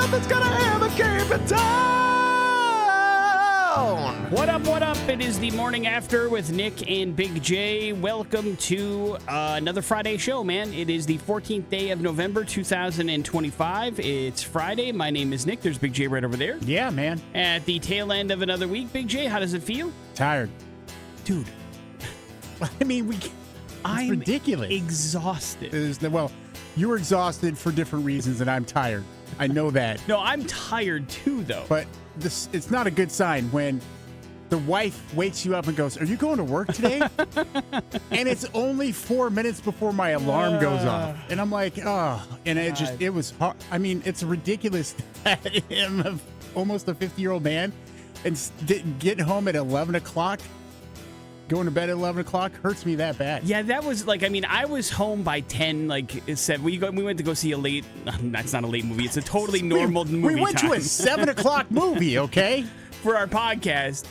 nothing's gonna ever keep it down. What up, what up? It is the morning after with Nic and Big J. Welcome to another Friday show, man. It is the 14th day of November, 2025. It's Friday. My name is Nic. There's Big J right over there. Yeah, man. At the tail end of another week, Big J, how does it feel? Tired. Dude. I mean, I'm ridiculous. Exhausted. Well, you're exhausted for different reasons, and I'm tired. I know that. No, I'm tired too, though. But it's not a good sign when the wife wakes you up and goes, "Are you going to work today?" And it's only 4 minutes before my alarm goes off. And I'm like, oh. And it was hard. I mean, it's ridiculous that I'm almost a 50-year-old man and get home at 11 o'clock. Going to bed at 11 o'clock hurts me that bad. Yeah, that was I was home by 10, it said, we went to go see a late, that's not a late movie, it's a totally normal movie. We went to a 7 o'clock movie, okay? For our podcast.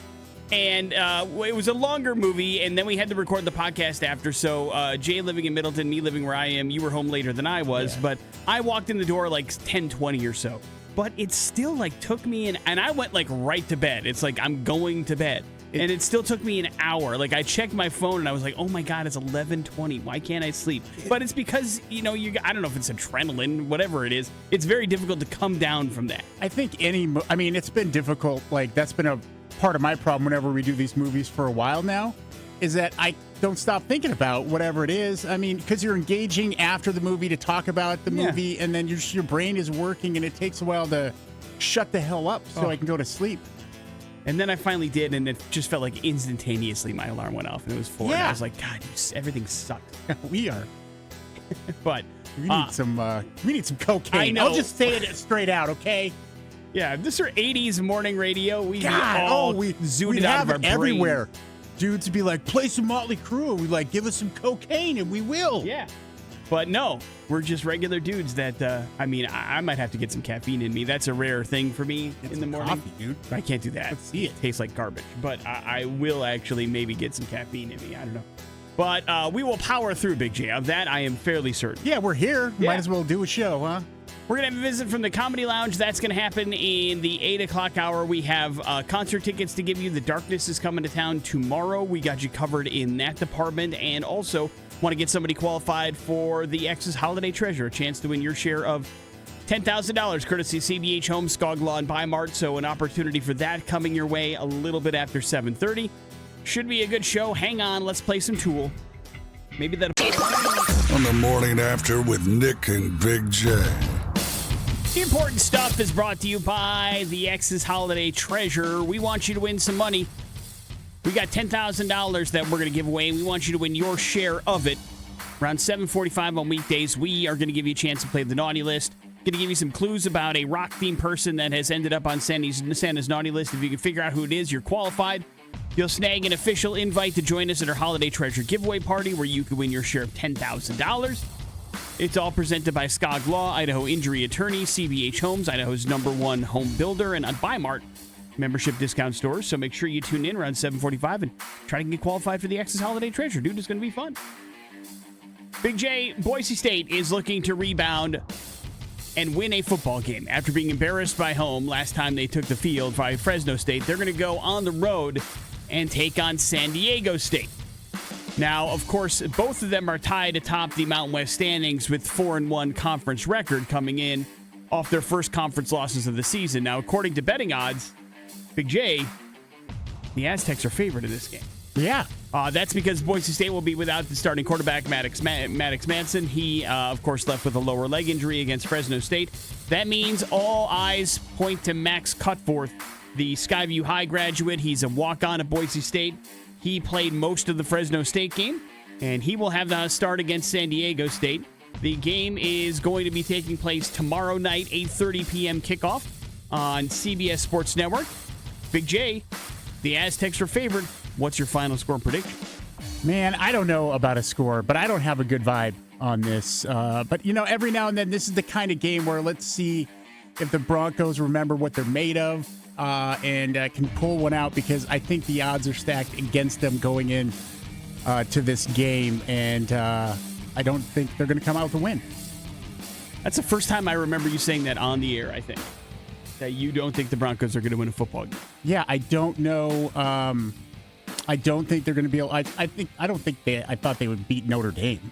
And it was a longer movie, and then we had to record the podcast after. So Jay living in Middleton, me living where I am, you were home later than I was. Yeah. But I walked in the door 10:20 or so. But it still took me and I went right to bed. It's I'm going to bed. And it still took me an hour. I checked my phone and I was like, oh my God, it's 11:20. Why can't I sleep? But it's because, I don't know if it's adrenaline, whatever it is. It's very difficult to come down from that. I think it's been difficult. That's been a part of my problem whenever we do these movies for a while now, is that I don't stop thinking about whatever it is. I mean, because you're engaging after the movie to talk about the movie, and then your brain is working, and it takes a while to shut the hell up so I can go to sleep. And then I finally did, and it just felt like instantaneously my alarm went off, and it was 4. Yeah. And I was like, God, everything sucked. We are. But we need some cocaine. I know. I'll just say it straight out, okay? Yeah, if this were 80s morning radio, we'd we zooted out of our brains. Everywhere. Dudes would be like, play some Motley Crue. We give us some cocaine, and we will. Yeah. But no, we're just regular dudes that, I might have to get some caffeine in me. That's a rare thing for me in the morning. Coffee, dude. I can't do that. Let's see it. Tastes like garbage. But I will actually maybe get some caffeine in me. I don't know. But we will power through, Big J. Of that, I am fairly certain. Yeah, we're here. Yeah. Might as well do a show, huh? We're going to have a visit from the Comedy Lounge. That's going to happen in the 8 o'clock hour. We have concert tickets to give you. The Darkness is coming to town tomorrow. We got you covered in that department. And also want to get somebody qualified for the X's Holiday Treasure, a chance to win your share of $10,000, courtesy CBH Home, Skoglaw, and Baimel. So an opportunity for that coming your way a little bit after 7:30. Should be a good show. Hang on. Let's play some Tool. Maybe that. On the morning after with Nic and Big J. The important stuff is brought to you by the X's Holiday Treasure. We want you to win some money. We got $10,000 that we're going to give away, and we want you to win your share of it. Around 7:45 on weekdays, we are going to give you a chance to play the naughty list. Going to give you some clues about a rock-themed person that has ended up on Santa's naughty list. If you can figure out who it is, you're qualified. You'll snag an official invite to join us at our Holiday Treasure giveaway party where you can win your share of $10,000. It's all presented by Skoglaw, Idaho Injury Attorney, CBH Homes, Idaho's #1 home builder, and on Baimel membership discount stores. So make sure you tune in around 7:45 and try to get qualified for the X's Holiday Treasure. Dude, it's going to be fun. Big J, Boise State is looking to rebound and win a football game. After being embarrassed by home last time they took the field by Fresno State, they're going to go on the road and take on San Diego State. Now, of course, both of them are tied atop the Mountain West standings with 4-1 conference record coming in off their first conference losses of the season. Now, according to betting odds, Big J, the Aztecs are favored in this game. Yeah. That's because Boise State will be without the starting quarterback, Maddox Manson. He, of course, left with a lower leg injury against Fresno State. That means all eyes point to Max Cutforth, the Skyview High graduate. He's a walk-on at Boise State. He played most of the Fresno State game, and he will have the start against San Diego State. The game is going to be taking place tomorrow night, 8:30 p.m. kickoff on CBS Sports Network. Big J, the Aztecs are favored. What's your final score prediction? Man, I don't know about a score, but I don't have a good vibe on this. But, every now and then, this is the kind of game where let's see if the Broncos remember what they're made of and can pull one out, because I think the odds are stacked against them going in to this game, and I don't think they're going to come out with a win. That's the first time I remember you saying that on the air, I think. that you don't think the Broncos are going to win a football game. Yeah, I don't know. I don't think they're going to be able. I thought they would beat Notre Dame.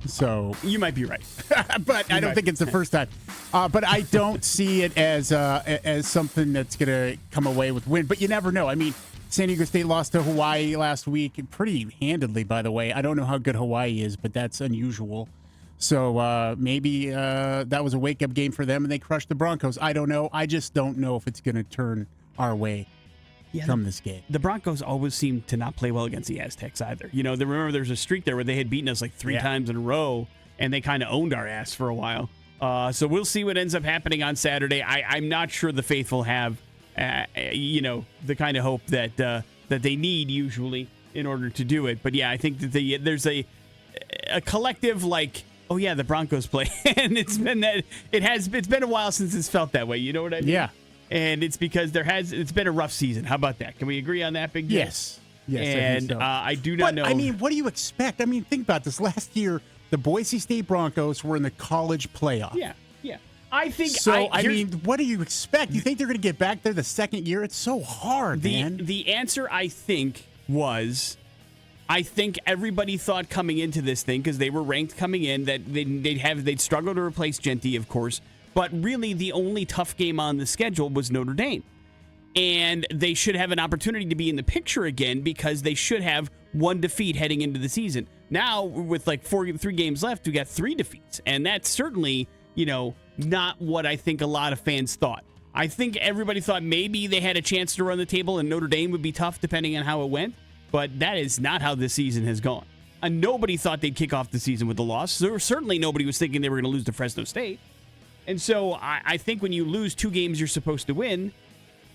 So You might be right. but I don't think it's the first time. But I don't see it as something that's going to come away with win. But you never know. I mean, San Diego State lost to Hawaii last week pretty handedly, by the way. I don't know how good Hawaii is, but that's unusual. So maybe that was a wake-up game for them, and they crushed the Broncos. I don't know. I just don't know if it's going to turn our way from this game. The Broncos always seem to not play well against the Aztecs either. You know, remember there's a streak there where they had beaten us like three times in a row, and they kind of owned our ass for a while. So we'll see what ends up happening on Saturday. I'm not sure the faithful have, the kind of hope that they need usually in order to do it. But yeah, I think that there's a collective like, oh yeah, the Broncos play, and it's been a while since it's felt that way. You know what I mean? Yeah. And it's because it's been a rough season. How about that? Can we agree on that, Big J? Yes. And I do not know. I mean, what do you expect? I mean, think about this. Last year, the Boise State Broncos were in the college playoff. Yeah. I think so. I mean, what do you expect? You think they're going to get back there the second year? It's so hard, man. The answer, I think, was, I think everybody thought coming into this thing, because they were ranked coming in, that they'd struggle to replace Genty, of course. But really, the only tough game on the schedule was Notre Dame. And they should have an opportunity to be in the picture again because they should have one defeat heading into the season. Now, with like 3 games left, we got 3 defeats. And that's certainly, not what I think a lot of fans thought. I think everybody thought maybe they had a chance to run the table and Notre Dame would be tough depending on how it went. But that is not how this season has gone. And nobody thought they'd kick off the season with a loss. Certainly nobody was thinking they were going to lose to Fresno State. And so I think when you lose 2 games you're supposed to win,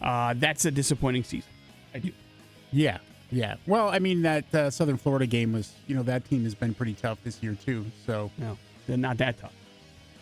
that's a disappointing season. I do. Yeah. Well, I mean, that Southern Florida game was, that team has been pretty tough this year, too. So no, they're not that tough.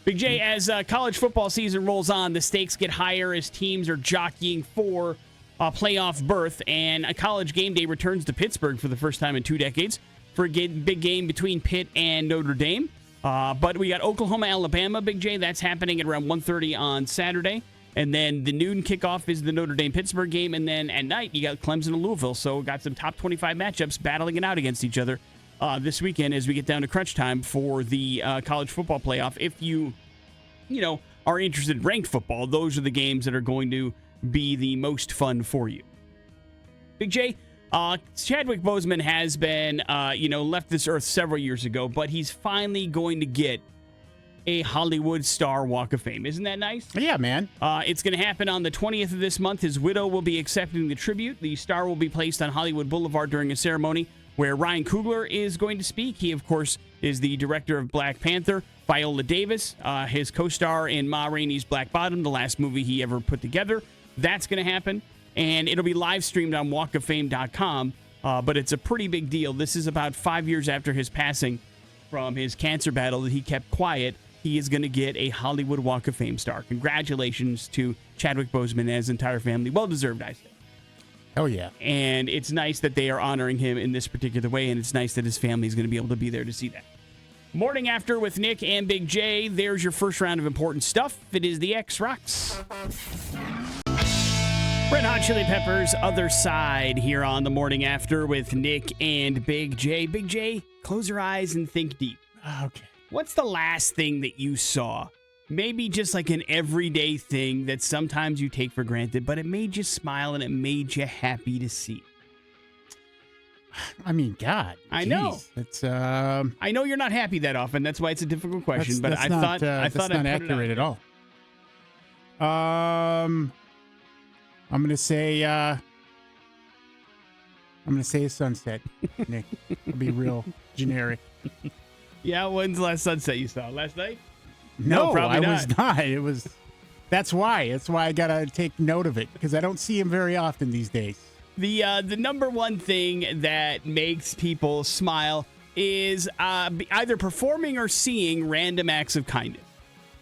Big J, as college football season rolls on, the stakes get higher as teams are jockeying for a playoff berth. And a College Game Day returns to Pittsburgh for the first time in 2 decades for a big game between Pitt and Notre Dame. But we got Oklahoma, Alabama, Big J. That's happening at around 1:30 on Saturday. And then the noon kickoff is the Notre Dame-Pittsburgh game. And then at night, you got Clemson and Louisville. So we got some top 25 matchups battling it out against each other this weekend as we get down to crunch time for the college football playoff. If you are interested in ranked football, those are the games that are going to be the most fun for you. Big J, Chadwick Boseman has been, left this earth several years ago, but he's finally going to get a Hollywood Star Walk of Fame. Isn't that nice? Yeah, man. It's going to happen on the 20th of this month. His widow will be accepting the tribute. The star will be placed on Hollywood Boulevard during a ceremony where Ryan Coogler is going to speak. He, of course, is the director of Black Panther. Viola Davis, his co-star in Ma Rainey's Black Bottom, the last movie he ever put together. That's going to happen. And it'll be live streamed on walkoffame.com. But it's a pretty big deal. This is about 5 years after his passing from his cancer battle that he kept quiet. He is going to get a Hollywood Walk of Fame star. Congratulations to Chadwick Boseman and his entire family. Well-deserved, I say. Oh, yeah. And it's nice that they are honoring him in this particular way, and it's nice that his family is going to be able to be there to see that. Morning After with Nic and Big J. There's your first round of important stuff. It is the X Rocks. Red Hot Chili Peppers, Other Side, here on the Morning After with Nic and Big J. Big J, close your eyes and think deep. Okay. What's the last thing that you saw? Maybe just like an everyday thing that sometimes you take for granted, but it made you smile and it made you happy to see. I mean, God. I know. It's I know you're not happy that often. That's why it's a difficult question. But I thought that's not accurate at all. I'm gonna say a sunset, Nick. It'll be real generic. Yeah, when's the last sunset you saw? Last night? No, probably I not. was not. It was. That's why I gotta take note of it because I don't see him very often these days. The number one thing that makes people smile is either performing or seeing random acts of kindness.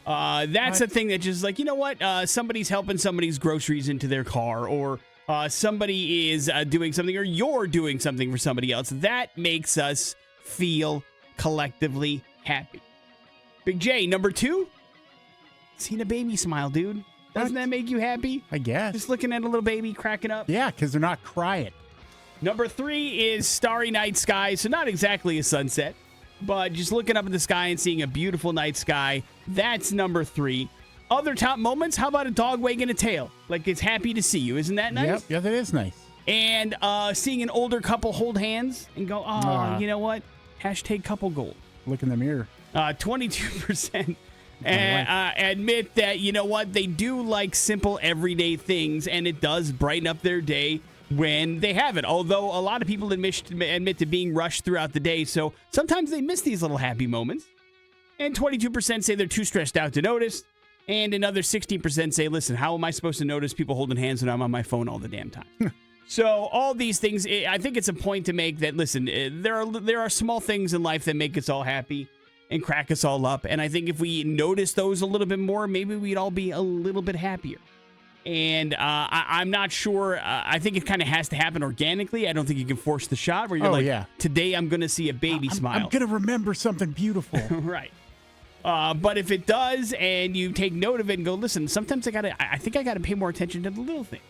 That's a thing that just like, you know what? Somebody's helping somebody's groceries into their car, or somebody is doing something, or you're doing something for somebody else. That makes us feel collectively happy. Big J, number 2, seeing a baby smile, dude. Doesn't that make you happy? I guess. Just looking at a little baby cracking up. Yeah, because they're not crying. Number 3 is starry night sky. So not exactly a sunset, but just looking up at the sky and seeing a beautiful night sky. That's number 3. Other top moments, how about a dog wagging a tail? Like it's happy to see you. Isn't that nice? Yep, yeah, that is nice. And seeing an older couple hold hands and go, you know what? Hashtag couple gold. Look in the mirror. 22% admit that, you know what? They do like simple everyday things, and it does brighten up their day when they have it. Although a lot of people admit to being rushed throughout the day, so sometimes they miss these little happy moments. And 22% say they're too stressed out to notice. And another 16% say, listen, how am I supposed to notice people holding hands when I'm on my phone all the damn time? So all these things, I think it's a point to make that, listen, there are small things in life that make us all happy and crack us all up. And I think if we notice those a little bit more, maybe we'd all be a little bit happier. And I'm not sure. I think it kind of has to happen organically. I don't think you can force the shot where you're today I'm going to see a baby smile. I'm going to remember something beautiful. Right. But if it does and you take note of it and go, listen, sometimes I think I got to pay more attention to the little thing.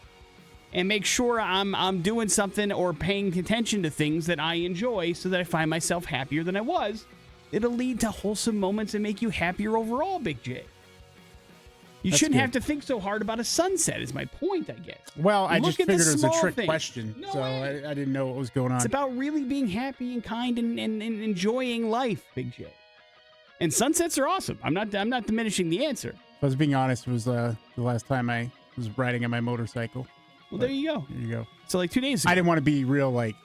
And make sure I'm doing something or paying attention to things that I enjoy so that I find myself happier than I was. It'll lead to wholesome moments and make you happier overall, Big J. You shouldn't have to think so hard about a sunset is my point, I guess. Well, I just figured it was a trick things. question, No so way. I didn't know what was going on. It's about really being happy and kind and enjoying life, Big J. And sunsets are awesome. I'm not diminishing the answer. If I was being honest, it was the last time I was riding on my motorcycle. Well, there you go. There you go. So like 2 days ago. I didn't want to be real like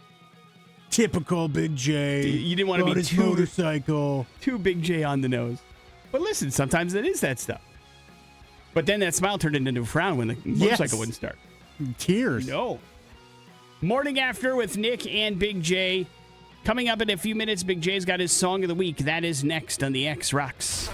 typical Big J. You didn't want to be his motorcycle. Too Big J on the nose. But listen, sometimes it is that stuff. But then that smile turned into a frown when the motorcycle wouldn't start. Tears. No. Morning After with Nic and Big J. Coming up in a few minutes, Big J's got his song of the week. That is next on the X Rocks.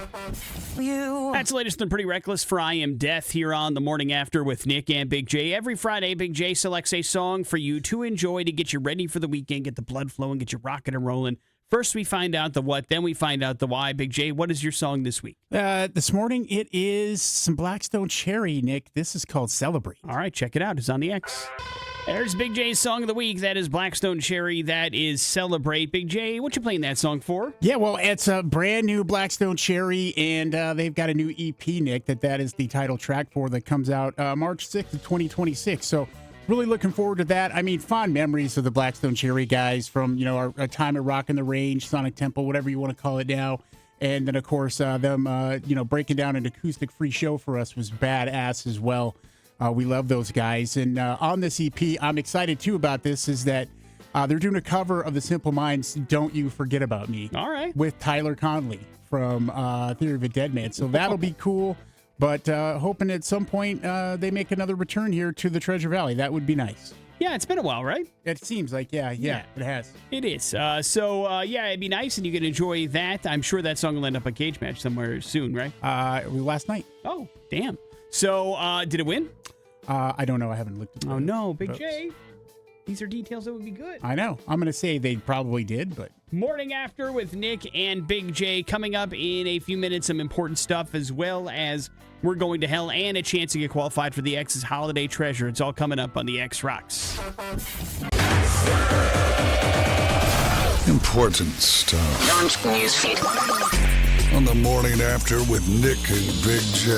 That's the latest and Pretty Reckless for I Am Death here on the Morning After with Nic and Big J. Every Friday, Big J selects a song for you to enjoy to get you ready for the weekend, get the blood flowing, get you rocking and rolling. First, we find out the what, then we find out the why. Big J, what is your song this week? This morning, it is some Blackstone Cherry, Nick. This is called Celebrate. All right, check it out. It's on the X. There's Big J's song of the week. That is Blackstone Cherry. That is Celebrate. Big J, what you playing that song for? Yeah, well, it's a brand new Blackstone Cherry, and they've got a new EP, Nick, that is the title track for that comes out March 6th of 2026. So really looking forward to that. I mean, fond memories of the Blackstone Cherry guys from, our time at Rockin' the Range, Sonic Temple, whatever you want to call it now. And then, of course, them, breaking down an acoustic-free show for us was badass as well. We love those guys. And on this EP, I'm excited, too, about this, is that they're doing a cover of the Simple Minds' Don't You Forget About Me. All right. With Tyler Conley from Theory of a Dead Man. So that'll be cool. But hoping at some point they make another return here to the Treasure Valley. That would be nice. Yeah, it's been a while, right? It seems like, yeah, it has. It is. It'd be nice, and you can enjoy that. I'm sure that song will end up a cage match somewhere soon, right? It was last night. Oh, damn. So, did it win? I don't know. I haven't looked at it. Oh, no, Big J. These are details that would be good. I know. I'm going to say they probably did, but... Morning After with Nic and Big J. Coming up in a few minutes, some important stuff, as well as We're Going to Hell and a chance to get qualified for the X's Holiday Treasure. It's all coming up on the X Rocks. Important stuff. Launch newsfeed. On the Morning After with Nic and Big J.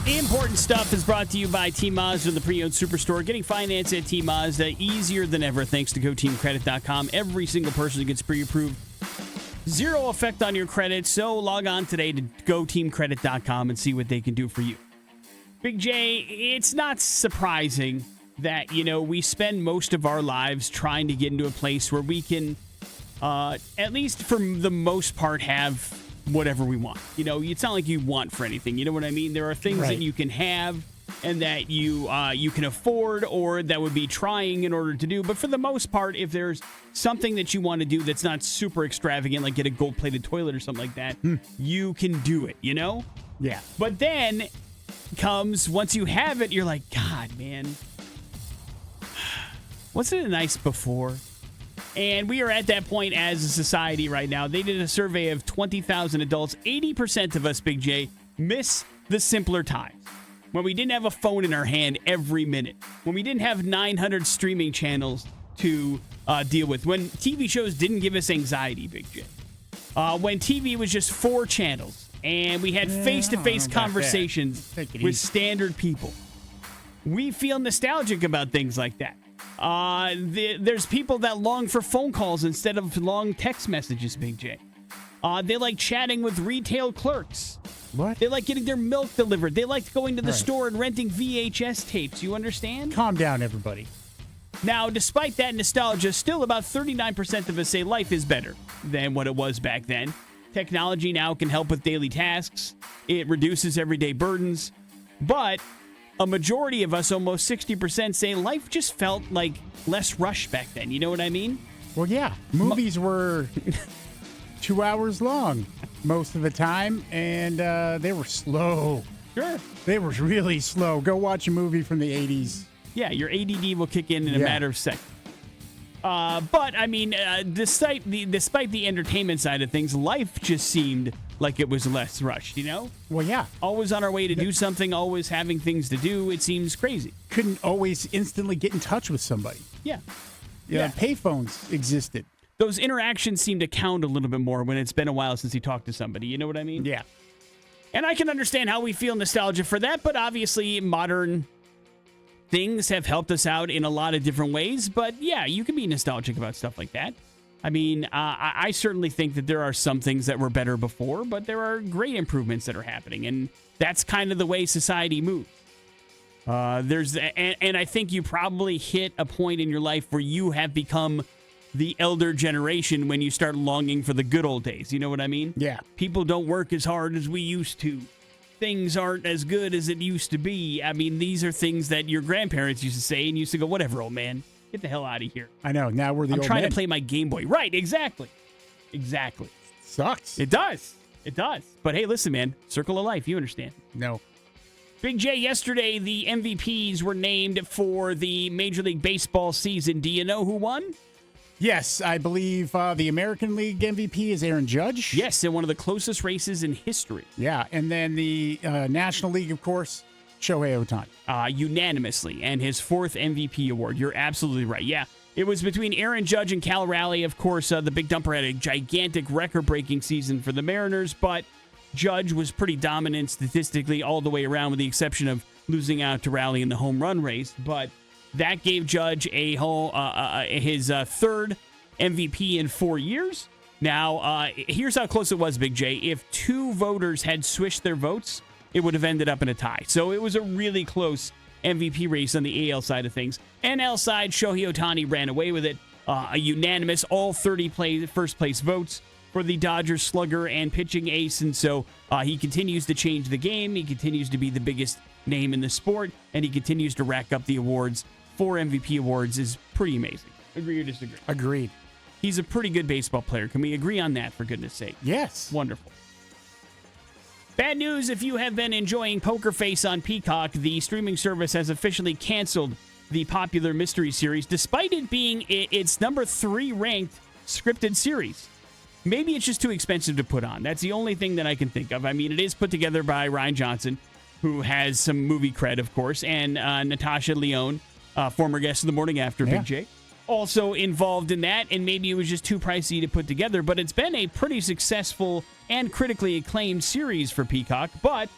Important Stuff is brought to you by T Mazda, the pre-owned superstore. Getting finance at T Mazda easier than ever thanks to GoTeamCredit.com. Every single person gets pre-approved. Zero effect on your credit, so log on today to GoTeamCredit.com and see what they can do for you. Big J, it's not surprising that, we spend most of our lives trying to get into a place where we can, at least for the most part, have whatever we want. It's not like you want for anything. You know what I mean? There are things that you can have and that you can afford or that would be trying in order to do. But for the most part, if there's something that you want to do that's not super extravagant, like get a gold-plated toilet or something like that, you can do it, Yeah. But then comes, once you have it, you're like, God, man, wasn't it nice before? And we are at that point as a society right now. They did a survey of 20,000 adults. 80% of us, Big J, miss the simpler times. When we didn't have a phone in our hand every minute. When we didn't have 900 streaming channels to deal with. When TV shows didn't give us anxiety, Big J. When TV was just 4 channels. And we had face-to-face conversations with standard people. We feel nostalgic about things like that. There's people that long for phone calls instead of long text messages, Big J. They like chatting with retail clerks. What? They like getting their milk delivered. They like going to the store and renting VHS tapes. You understand? Calm down, everybody. Now, despite that nostalgia, still about 39% of us say life is better than what it was back then. Technology now can help with daily tasks. It reduces everyday burdens. But a majority of us, almost 60%, say life just felt like less rushed back then. You know what I mean? Well, yeah. Movies were 2 hours long most of the time, and they were slow. Sure. They were really slow. Go watch a movie from the 80s. Yeah, your ADD will kick in a matter of seconds. But, I mean, despite the entertainment side of things, life just seemed like it was less rushed, you know? Well, yeah. Always on our way to do something, always having things to do. It seems crazy. Couldn't always instantly get in touch with somebody. Yeah. Yeah. Payphones existed. Those interactions seem to count a little bit more when it's been a while since you talked to somebody. You know what I mean? Yeah. And I can understand how we feel nostalgia for that, but obviously modern things have helped us out in a lot of different ways. But yeah, you can be nostalgic about stuff like that. I mean, I certainly think that there are some things that were better before, but there are great improvements that are happening. And that's kind of the way society moves. And I think you probably hit a point in your life where you have become the elder generation when you start longing for the good old days. You know what I mean? Yeah. People don't work as hard as we used to. Things aren't as good as it used to be. I mean, these are things that your grandparents used to say and used to go, whatever, old man. Get the hell out of here. I know. Now we're the I'm old trying men. to play my Game Boy. Right, exactly. Exactly. Sucks. It does. It does. But hey, listen, man. Circle of life. You understand. No. Big J, yesterday the MVPs were named for the Major League Baseball season. Do you know who won? Yes, I believe the American League MVP is Aaron Judge. Yes, in one of the closest races in history. Yeah, and then the National League, of course, Shohei Ohtani. Unanimously, and his 4th MVP award. You're absolutely right. Yeah, it was between Aaron Judge and Cal Raleigh. Of course, the Big Dumper had a gigantic record-breaking season for the Mariners, but Judge was pretty dominant statistically all the way around, with the exception of losing out to Raleigh in the home run race. But that gave Judge his 3rd MVP in 4 years. Now, here's how close it was, Big J. If 2 voters had switched their votes, it would have ended up in a tie. So it was a really close MVP race on the AL side of things. NL side, Shohei Ohtani ran away with it. A unanimous, all 30 first-place votes for the Dodgers slugger and pitching ace. And so he continues to change the game. He continues to be the biggest name in the sport. And he continues to rack up the awards. 4 MVP awards is pretty amazing. Agree or disagree? Agreed. He's a pretty good baseball player. Can we agree on that, for goodness sake? Yes. Wonderful. Bad news if you have been enjoying Poker Face on Peacock. The streaming service has officially canceled the popular mystery series, despite it being its number 3 ranked scripted series. Maybe it's just too expensive to put on. That's the only thing that I can think of. I mean, it is put together by Ryan Johnson, who has some movie cred, of course, and Natasha Lyonne, former guest of the Morning After, Big J, also involved in that, and maybe it was just too pricey to put together, but it's been a pretty successful and critically acclaimed series for Peacock. But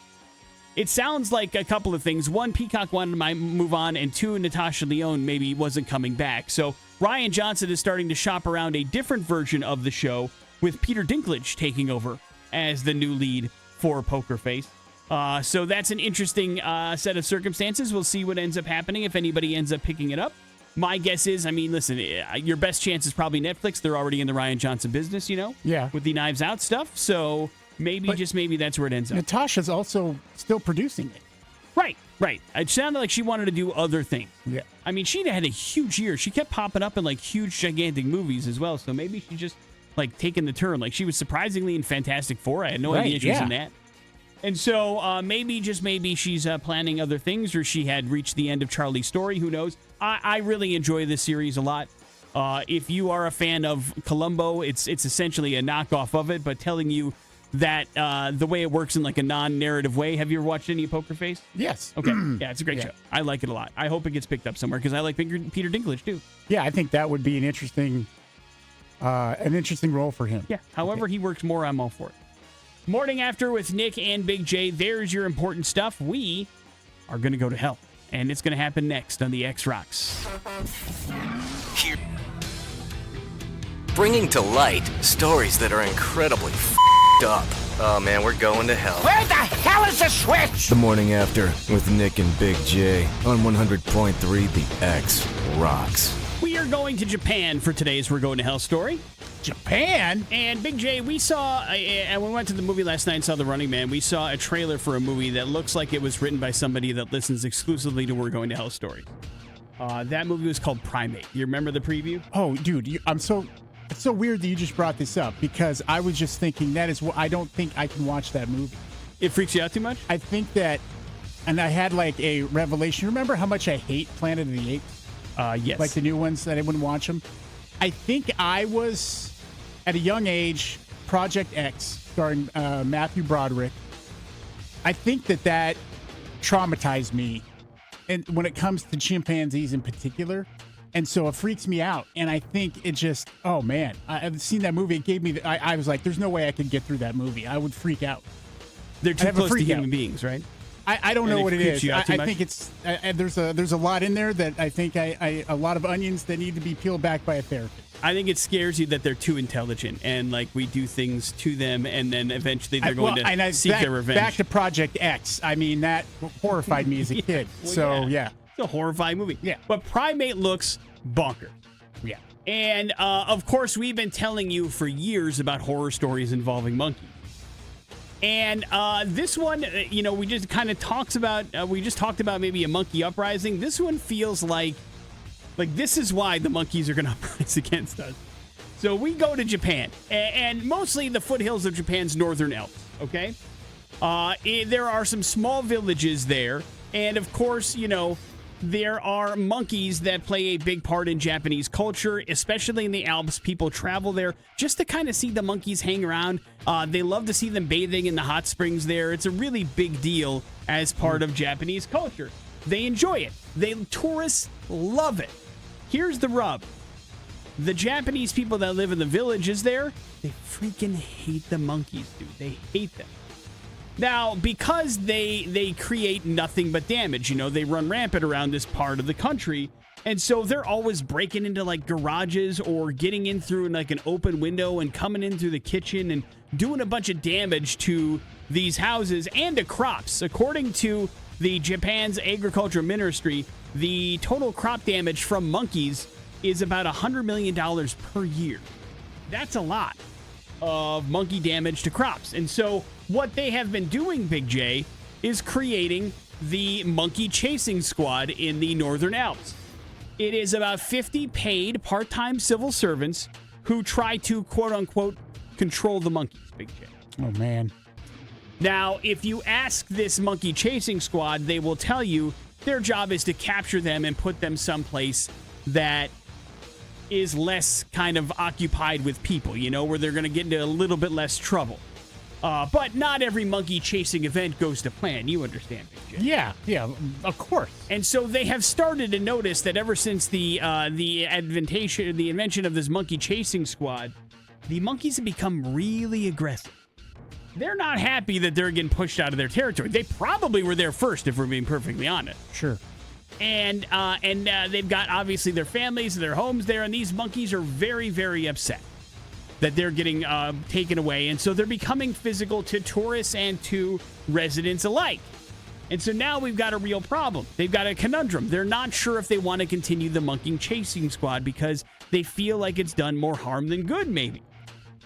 it sounds like a couple of things. 1, Peacock wanted to move on, and 2, Natasha Lyonne maybe wasn't coming back. So Ryan Johnson is starting to shop around a different version of the show, with Peter Dinklage taking over as the new lead for Poker Face. So that's an interesting set of circumstances. We'll see what ends up happening, if anybody ends up picking it up. My guess is, I mean, listen, your best chance is probably Netflix. They're already in the Ryan Johnson business, you know? Yeah. With the Knives Out stuff. So maybe, just maybe, that's where it ends up. Natasha's also still producing it. Right. It sounded like she wanted to do other things. Yeah. I mean, she had a huge year. She kept popping up in, like, huge, gigantic movies as well. So maybe she just, like, taking the turn. Like, she was surprisingly in Fantastic Four. I had no idea she was in that. And so maybe, just maybe, she's planning other things, or she had reached the end of Charlie's Story. Who knows? I really enjoy this series a lot. If you are a fan of Columbo, it's essentially a knockoff of it, but telling you that the way it works in like a non-narrative way. Have you ever watched any of Poker Face? Yes. Okay. Yeah, it's a great show. I like it a lot. I hope it gets picked up somewhere because I like Peter Dinklage too. Yeah, I think that would be an interesting role for him. Yeah. However he works more, I'm all for it. Morning After with Nic and Big J. There's your important stuff. We are going to go to hell, and it's going to happen next on the X Rocks. Here. Bringing to light stories that are incredibly f***ed up. Oh man, we're going to hell. Where the hell is the switch? The Morning After with Nic and Big J on 100.3 The X Rocks. We are going to Japan for today's We're Going to Hell story. Japan? And Big J, we saw, and we went to the movie last night and saw The Running Man. We saw a trailer for a movie that looks like it was written by somebody that listens exclusively to We're Going to Hell stories. That movie was called Primate. You remember the preview? Oh, dude, it's so weird that you just brought this up because I was just thinking that is what I don't think I can watch that movie. It freaks you out too much? I think that, and I had like a revelation. Remember how much I hate Planet of the Apes? Yes. Like the new ones that I wouldn't watch them. I think I was, at a young age, Project X, starring Matthew Broderick. I think that traumatized me, and when it comes to chimpanzees in particular. And so it freaks me out. And I think it just, oh man, I've seen that movie. It gave me, I was like, there's no way I could get through that movie. I would freak out. They're too close to human beings, right? I don't know what it is. I much? think it's, there's a lot in there that I think a lot of onions that need to be peeled back by a therapist. I think it scares you that they're too intelligent and like we do things to them and then eventually they're going to seek their revenge. Back to Project X. I mean, that horrified me as a kid. Well, so, yeah. It's a horrifying movie. Yeah. But Primate looks bonkers. Yeah. And, of course, we've been telling you for years about horror stories involving monkeys. And this one, we just kind of talked about maybe a monkey uprising. This one feels like this is why the monkeys are going to uprise against us. So we go to Japan, and mostly the foothills of Japan's northern Alps, okay? There are some small villages there, and of course, there are monkeys that play a big part in Japanese culture, especially in the Alps. People travel there just to kind of see the monkeys hang around. They love to see them bathing in the hot springs there. It's a really big deal as part of Japanese culture. They enjoy it. Tourists love it. Here's the rub. The Japanese people that live in the villages there, they freaking hate the monkeys, dude. They hate them. Now, because they create nothing but damage, they run rampant around this part of the country, and so they're always breaking into like garages or getting in through like an open window and coming in through the kitchen and doing a bunch of damage to these houses and to crops. According to the Japan's Agriculture Ministry, the total crop damage from monkeys is about $100 million per year. That's a lot of monkey damage to crops. And so what they have been doing, Big J, is creating the monkey chasing squad in the Northern Alps. It is about 50 paid part-time civil servants who try to, quote-unquote, control the monkeys, Big J. Oh, man. Now, if you ask this monkey chasing squad, they will tell you their job is to capture them and put them someplace that is less kind of occupied with people, where they're going to get into a little bit less trouble. But not every monkey chasing event goes to plan. You understand, Big J. Yeah, of course. And so they have started to notice that ever since the invention of this monkey chasing squad, the monkeys have become really aggressive. They're not happy that they're getting pushed out of their territory. They probably were there first, if we're being perfectly honest. Sure. And they've got, obviously, their families, their homes there, and these monkeys are very, very upset that they're getting taken away. And so they're becoming physical to tourists and to residents alike. And so now we've got a real problem. They've got a conundrum. They're not sure if they want to continue the monkey chasing squad because they feel like it's done more harm than good, maybe.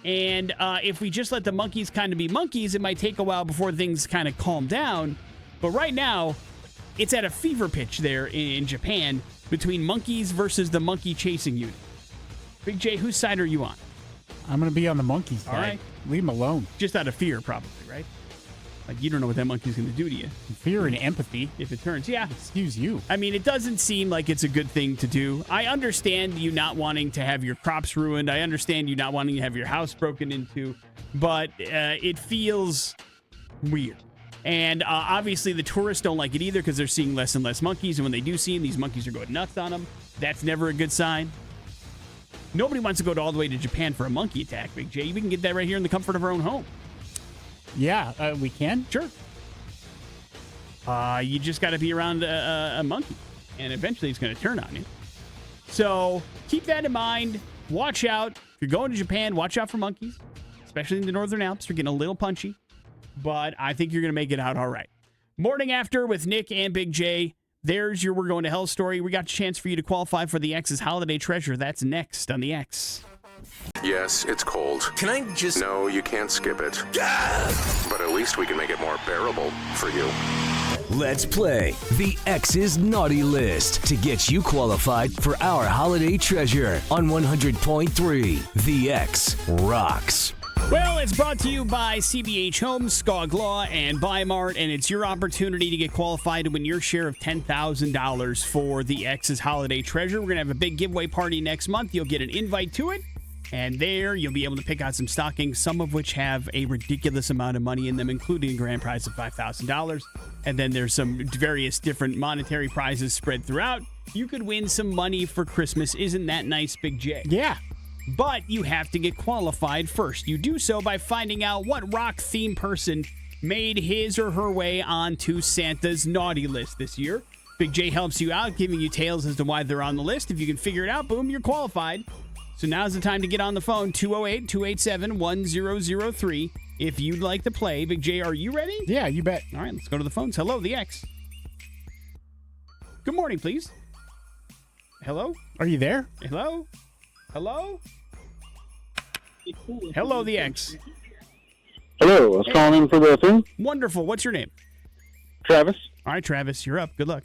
And if we just let the monkeys kind of be monkeys, it might take a while before things kind of calm down. But right now, it's at a fever pitch there in Japan between monkeys versus the monkey chasing unit. Big J, whose side are you on? I'm going to be on the monkey side. All right. Leave them alone. Just out of fear, probably, right? Like, you don't know what that monkey's going to do to you. Fear and empathy. If it turns, yeah. Excuse you. I mean, it doesn't seem like it's a good thing to do. I understand you not wanting to have your crops ruined. I understand you not wanting to have your house broken into. But it feels weird. And obviously the tourists don't like it either because they're seeing less and less monkeys. And when they do see them, these monkeys are going nuts on them. That's never a good sign. Nobody wants to go all the way to Japan for a monkey attack, Big J. We can get that right here in the comfort of our own home. Yeah, we can. Sure. You just got to be around a monkey, and eventually it's going to turn on you. So keep that in mind. Watch out. If you're going to Japan, watch out for monkeys, especially in the Northern Alps. They're getting a little punchy, but I think you're going to make it out all right. Morning After with Nic and Big J. There's your We're Going to Hell story. We got a chance for you to qualify for the X's Holiday Treasure. That's next on the X. Yes, it's cold. Can I just... No, you can't skip it. But at least we can make it more bearable for you. Let's play the X's Naughty List to get you qualified for our holiday treasure on 100.3 The X Rocks. Well, it's brought to you by CBH Homes, Skog Law, and Baimel, and it's your opportunity to get qualified to win your share of $10,000 for the X's Holiday Treasure. We're going to have a big giveaway party next month. You'll get an invite to it, and there you'll be able to pick out some stockings, some of which have a ridiculous amount of money in them, including a grand prize of $5,000. And then there's some various different monetary prizes spread throughout. You could win some money for Christmas. Isn't that nice, Big J? Yeah. But you have to get qualified first. You do so by finding out what rock-themed person made his or her way onto Santa's naughty list this year. Big J helps you out, giving you tales as to why they're on the list. If you can figure it out, boom, you're qualified. So now's the time to get on the phone, 208-287-1003. If you'd like to play. Big J, are you ready? Yeah, you bet. All right, let's go to the phones. Hello, the X. Good morning, please. Hello? Are you there? Hello? Hello? Hello, the X. Hello, I was calling in for the thing. Wonderful. What's your name? Travis. All right, Travis, you're up. Good luck.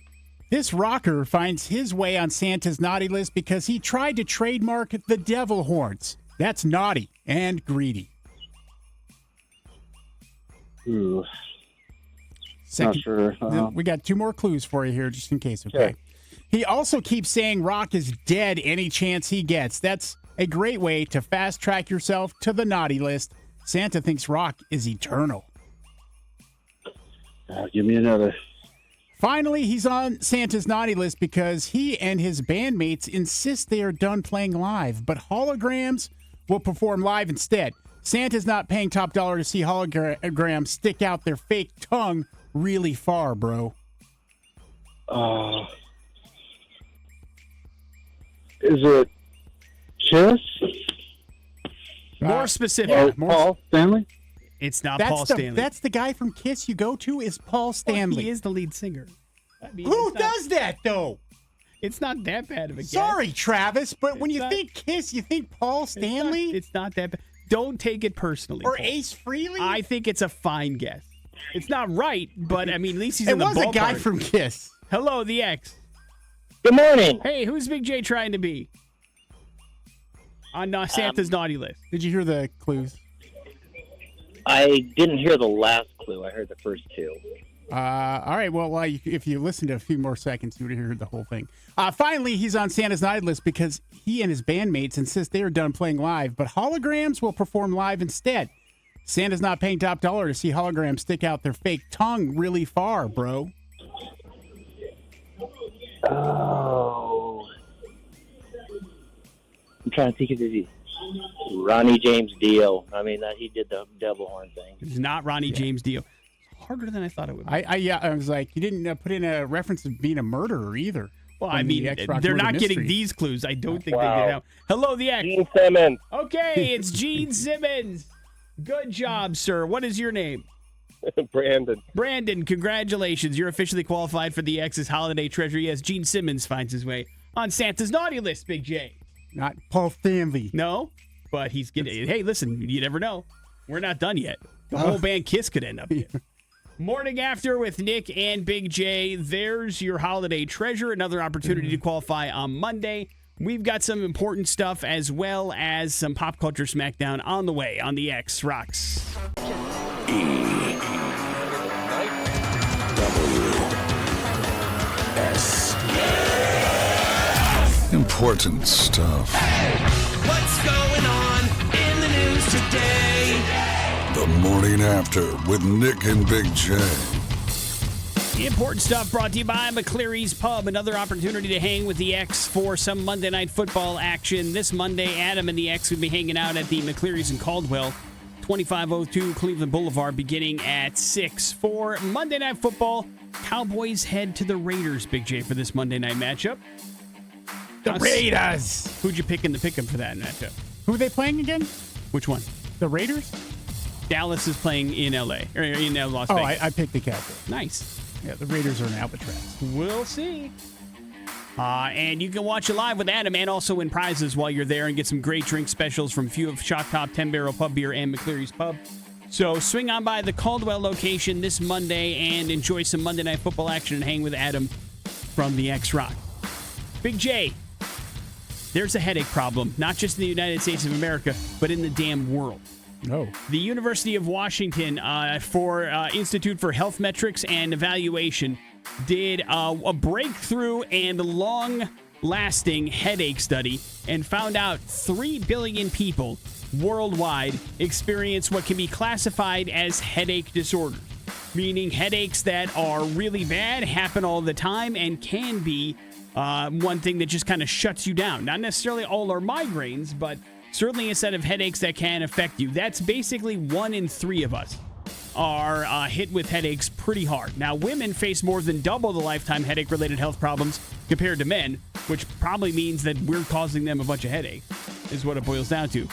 This rocker finds his way on Santa's naughty list because he tried to trademark the devil horns. That's naughty and greedy. Ooh, Second, not sure. we got two more clues for you here, just in case, okay? He also keeps saying Rock is dead any chance he gets. That's a great way to fast-track yourself to the naughty list. Santa thinks Rock is eternal. Give me another. Finally, he's on Santa's naughty list because he and his bandmates insist they are done playing live, but holograms will perform live instead. Santa's not paying top dollar to see holograms stick out their fake tongue really far, bro. Is it Kiss? More specific. Paul Stanley? It's not Paul Stanley. That's the guy from Kiss you go to is Paul Stanley. Well, he is the lead singer. I mean, Who does that, though? It's not that bad of a guess. Sorry, Travis, but when you not- think Kiss, you think Paul Stanley? It's not that bad. Don't take it personally. Or Paul. Ace Frehley? I think it's a fine guess. It's not right, but I mean, at least he's in It the was ballpark. a guy from Kiss. Hello, the X. Good morning. Hey, who's Big J trying to be? On Santa's naughty list. Did you hear the clues? I didn't hear the last clue. I heard the first two. All right. Well, if you listen to a few more seconds, you would have heard the whole thing. Finally, he's on Santa's naughty list because he and his bandmates insist they are done playing live, but holograms will perform live instead. Santa's not paying top dollar to see holograms stick out their fake tongue really far, bro. Oh. I'm trying to think of the Ronnie James Dio. I mean, he did the devil horn thing. It's not Ronnie James Dio. Harder than I thought it would be. I was like, you didn't put in a reference of being a murderer either. Well, I mean, they're not getting these clues. I don't think they did that. Hello, the X. Gene Simmons. Okay, it's Gene Simmons. Good job, sir. What is your name? Brandon. Brandon, congratulations. You're officially qualified for the X's Holiday Treasure. Yes, Gene Simmons finds his way on Santa's naughty list, Big J. Not Paul Stanley. No, but he's getting. Hey, listen, you never know. We're not done yet. The whole band Kiss could end up here. Morning After with Nic and Big J. There's your holiday treasure. Another opportunity to qualify on Monday. We've got some important stuff as well as some pop culture smackdown on the way on the X Rocks. Important stuff. What's going on in the news today? The morning after with Nic and Big J. Important stuff brought to you by McCleary's Pub. Another opportunity to hang with the X for some Monday Night Football action. This Monday, Adam and the X will be hanging out at the McCleary's in Caldwell, 2502 Cleveland Boulevard, beginning at 6. For Monday Night Football, Cowboys head to the Raiders, Big J, for this Monday night matchup. The Raiders! Who'd you pick in the pick'em for that matchup? Who are they playing again? Which one? The Raiders? Dallas is playing in L.A. or in Las Vegas. I picked the Cowboys. Nice. Yeah, the Raiders are an albatross. We'll see. And you can watch it live with Adam and also win prizes while you're there and get some great drink specials from Few of Shock Top, 10 Barrel Pub Beer, and McCleary's Pub. So swing on by the Caldwell location this Monday and enjoy some Monday Night Football action and hang with Adam from the X-Rock. Big J, there's a headache problem, not just in the United States of America, but in the damn world. No. The University of Washington for Institute for Health Metrics and Evaluation did a breakthrough and long-lasting headache study and found out 3 billion people worldwide experience what can be classified as headache disorders, meaning headaches that are really bad, happen all the time, and can be one thing that just kind of shuts you down. Not necessarily all are migraines, but certainly a set of headaches that can affect you. That's basically 1 in 3 of us are hit with headaches pretty hard. Now, women face more than double the lifetime headache-related health problems compared to men, which probably means that we're causing them a bunch of headaches, is what it boils down to.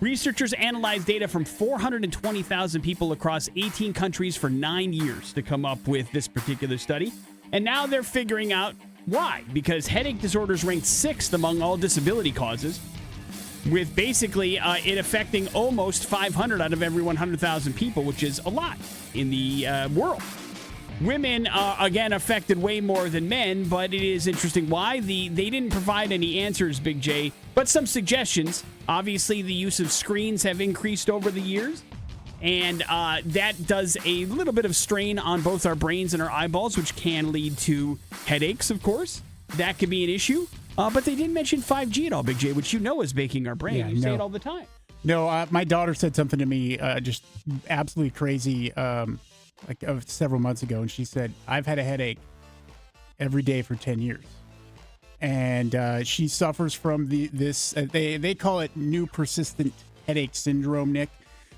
Researchers analyzed data from 420,000 people across 18 countries for 9 years to come up with this particular study. And now they're figuring out why. Because headache disorders ranked 6th among all disability causes, with basically it affecting almost 500 out of every 100,000 people, which is a lot in the world. Women, again, affected way more than men, but it is interesting why. They didn't provide any answers, Big J, but some suggestions. Obviously, the use of screens have increased over the years, and that does a little bit of strain on both our brains and our eyeballs, which can lead to headaches, of course. That could be an issue. But they didn't mention 5G at all, Big J, which you know is baking our brain. Yeah, you say it all the time. No, my daughter said something to me just absolutely crazy several months ago, and she said, I've had a headache every day for 10 years. And she suffers from this, they call it new persistent headache syndrome, Nick,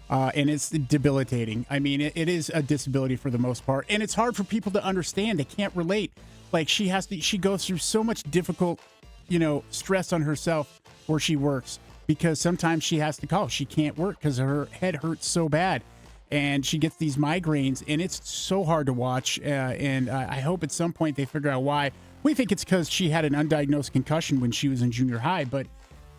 and it's debilitating. I mean, it is a disability for the most part, and it's hard for people to understand. They can't relate. Like, she goes through so much difficult stress on herself where she works, because sometimes she has to call. She can't work because her head hurts so bad, and she gets these migraines, and it's so hard to watch. And I hope at some point they figure out why. We think it's because she had an undiagnosed concussion when she was in junior high, but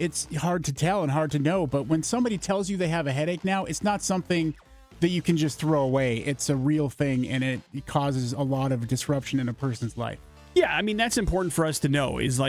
it's hard to tell and hard to know. But when somebody tells you they have a headache now, it's not something that you can just throw away. It's a real thing, and it causes a lot of disruption in a person's life. Yeah, I mean, that's important for us to know is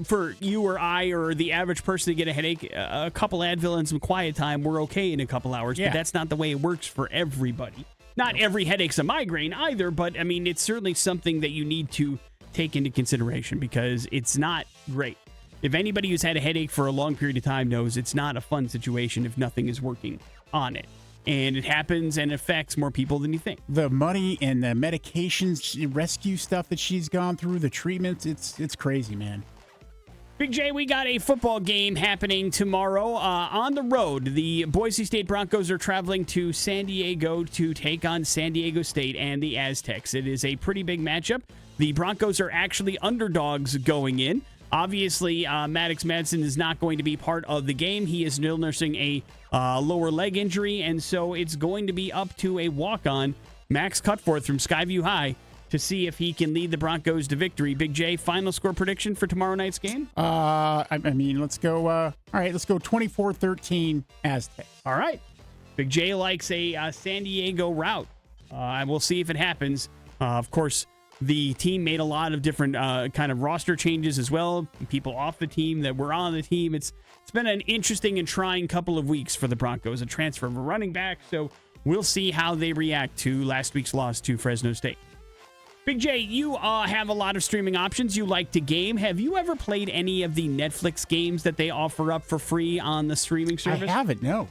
for you or I or the average person to get a headache, a couple Advil and some quiet time, we're okay in a couple hours. Yeah. But that's not the way it works for everybody. Not every headache's a migraine either, but I mean, it's certainly something that you need to take into consideration because it's not great. If anybody who's had a headache for a long period of time knows it's not a fun situation if nothing is working on it. And it happens and affects more people than you think. The money and the medications, rescue stuff that she's gone through, the treatments, it's crazy, man. Big J, we got a football game happening tomorrow on the road. The Boise State Broncos are traveling to San Diego to take on San Diego State and the Aztecs. It is a pretty big matchup. The Broncos are actually underdogs going in. Obviously, Maddox Madsen is not going to be part of the game. He is still nursing a lower leg injury, and so it's going to be up to a walk-on, Max Cutforth from Skyview High, to see if he can lead the Broncos to victory. Big J, final score prediction for tomorrow night's game? I mean, let's go. All right, let's go 24-13 Aztecs. All right. Big J likes a San Diego route. And we'll see if it happens. Of course, the team made a lot of different kind of roster changes as well. People off the team that were on the team. It's been an interesting and trying couple of weeks for the Broncos. A transfer of a running back. So we'll see how they react to last week's loss to Fresno State. Big J, you have a lot of streaming options. You like to game. Have you ever played any of the Netflix games that they offer up for free on the streaming service? I haven't, no.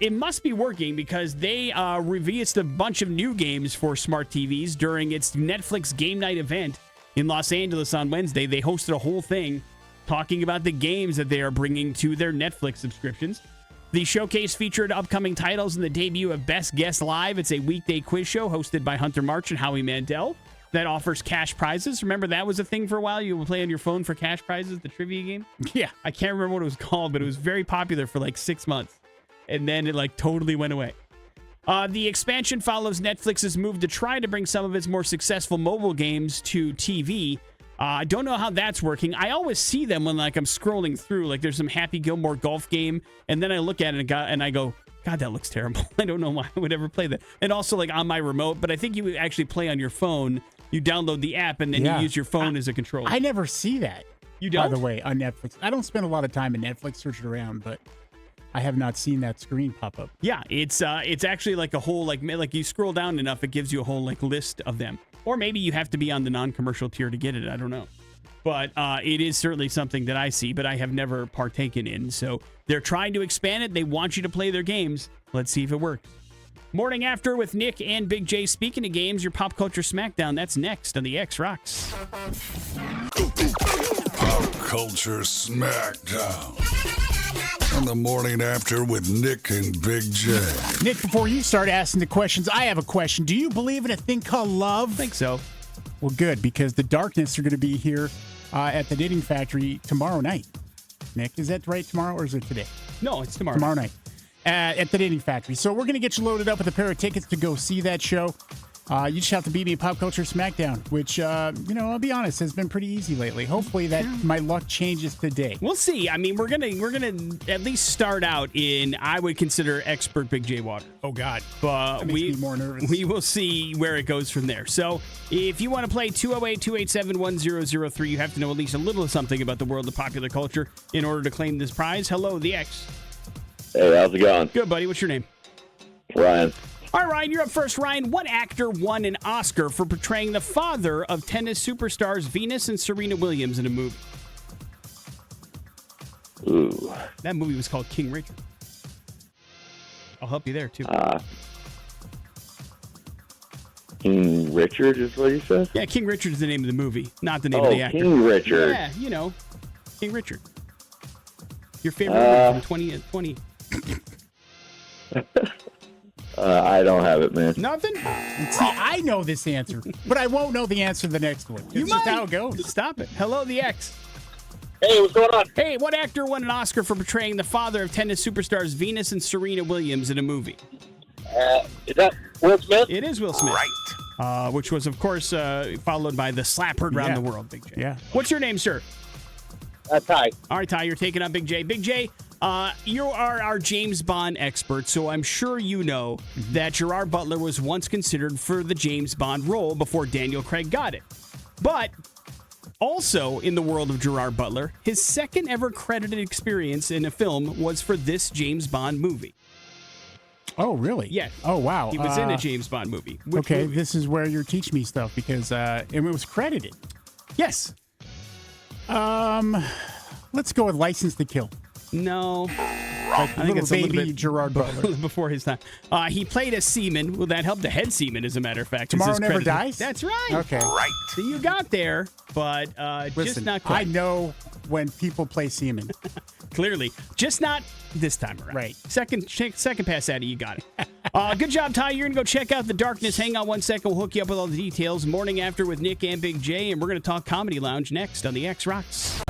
It must be working because they released a bunch of new games for smart TVs during its Netflix Game Night event in Los Angeles on Wednesday. They hosted a whole thing talking about the games that they are bringing to their Netflix subscriptions. The showcase featured upcoming titles and the debut of Best Guest Live. It's a weekday quiz show hosted by Hunter March and Howie Mandel that offers cash prizes. Remember that was a thing for a while? You would play on your phone for cash prizes, the trivia game? Yeah. I can't remember what it was called, but it was very popular for like 6 months. And then it like totally went away. The expansion follows Netflix's move to try to bring some of its more successful mobile games to TV. I don't know how that's working. I always see them when like I'm scrolling through. Like there's some Happy Gilmore golf game, and then I look at it and I go, God, that looks terrible. I don't know why I would ever play that. And also like on my remote, but I think you would actually play on your phone. You download the app and then you use your phone as a controller. I never see that. You don't? By the way, on Netflix. I don't spend a lot of time in Netflix searching around, but I have not seen that screen pop up. Yeah, it's actually like a whole like you scroll down enough, it gives you a whole like list of them. Or maybe you have to be on the non-commercial tier to get it. I don't know. But it is certainly something that I see, but I have never partaken in. So they're trying to expand it. They want you to play their games. Let's see if it works. Morning After with Nick and Big J. Speaking of games, your pop culture smackdown. That's next on the X Rocks. Pop Culture Smackdown. On the Morning After with Nick and Big J. Nick, before you start asking the questions, I have a question. Do you believe in a thing called love? I think so. Well, good, because the Darkness are going to be here at the Knitting Factory tomorrow night. Nick, is that right, tomorrow, or is it today? No, it's tomorrow. Tomorrow night at the Knitting Factory. So we're going to get you loaded up with a pair of tickets to go see that show. You just have to beat me at Pop Culture Smackdown, which, I'll be honest, has been pretty easy lately. Hopefully that my luck changes today. We'll see. I mean, we're gonna at least start out in I would consider expert Big J water. Oh God, but that makes me more nervous. We will see where it goes from there. So if you want to play 208-287-1003, you have to know at least a little something about the world of popular culture in order to claim this prize. Hello, the X. Hey, how's it going? Good, buddy. What's your name? Ryan. All right, Ryan, you're up first. Ryan, what actor won an Oscar for portraying the father of tennis superstars Venus and Serena Williams in a movie? Ooh. That movie was called King Richard. I'll help you there, too. King Richard is what you said? Yeah, King Richard is the name of the movie, not the name of the actor. King Richard. Yeah, King Richard. Your favorite movie from 2020. I don't have it, man. Nothing? See, I know this answer, but I won't know the answer to the next one. It's just how it goes. Stop it. Hello, the X. Hey, what's going on? Hey, what actor won an Oscar for portraying the father of tennis superstars Venus and Serena Williams in a movie? Is that Will Smith? It is Will Smith. Right. Which was, of course, followed by the slap heard around the world, Big J. Yeah. What's your name, sir? Ty. All right, Ty, you're taking on Big J. Big J, you are our James Bond expert, so I'm sure you know that Gerard Butler was once considered for the James Bond role before Daniel Craig got it. But also in the world of Gerard Butler, his second ever credited experience in a film was for this James Bond movie. Oh, really? Yes. Oh, wow. He was in a James Bond movie. Which okay, movie? this is where you're teaching me stuff because it was credited. Yes. Let's go with License to Kill. No. Like I think it's a little baby bit Gerard Butler. before his time. He played a seaman. Well, that helped the head seaman, as a matter of fact. Tomorrow is his Never credited. Dies? That's right. Okay. Right. So you got there, but Listen, just not I quite. know when people play seaman. Clearly. Just not this time around. Right. Second pass at it, you got it. Good job, Ty. You're going to go check out The Darkness. Hang on 1 second. We'll hook you up with all the details. Morning After with Nick and Big J, and we're going to talk Comedy Lounge next on the X Rocks.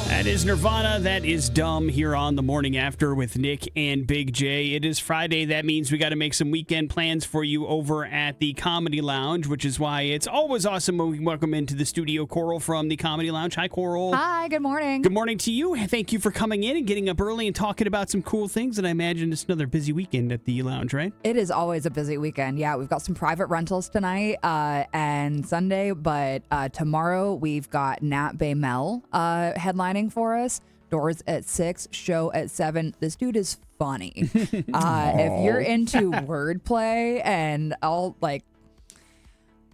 That is Nirvana. That is Dumb here on The Morning After with Nick and Big J. It is Friday. That means we got to make some weekend plans for you over at the Comedy Lounge, which is why it's always awesome when we welcome into the studio Coral from the Comedy Lounge. Hi, Coral. Hi, good morning. Good morning to you. Thank you for coming in and getting up early and talking about some cool things. And I imagine it's another busy weekend at the lounge, right? It is always a busy weekend. Yeah, we've got some private rentals tonight and Sunday, but tomorrow we've got Nat Baimel headlining for us. Doors at 6, show at 7. This dude is funny. If you're into wordplay and all, like,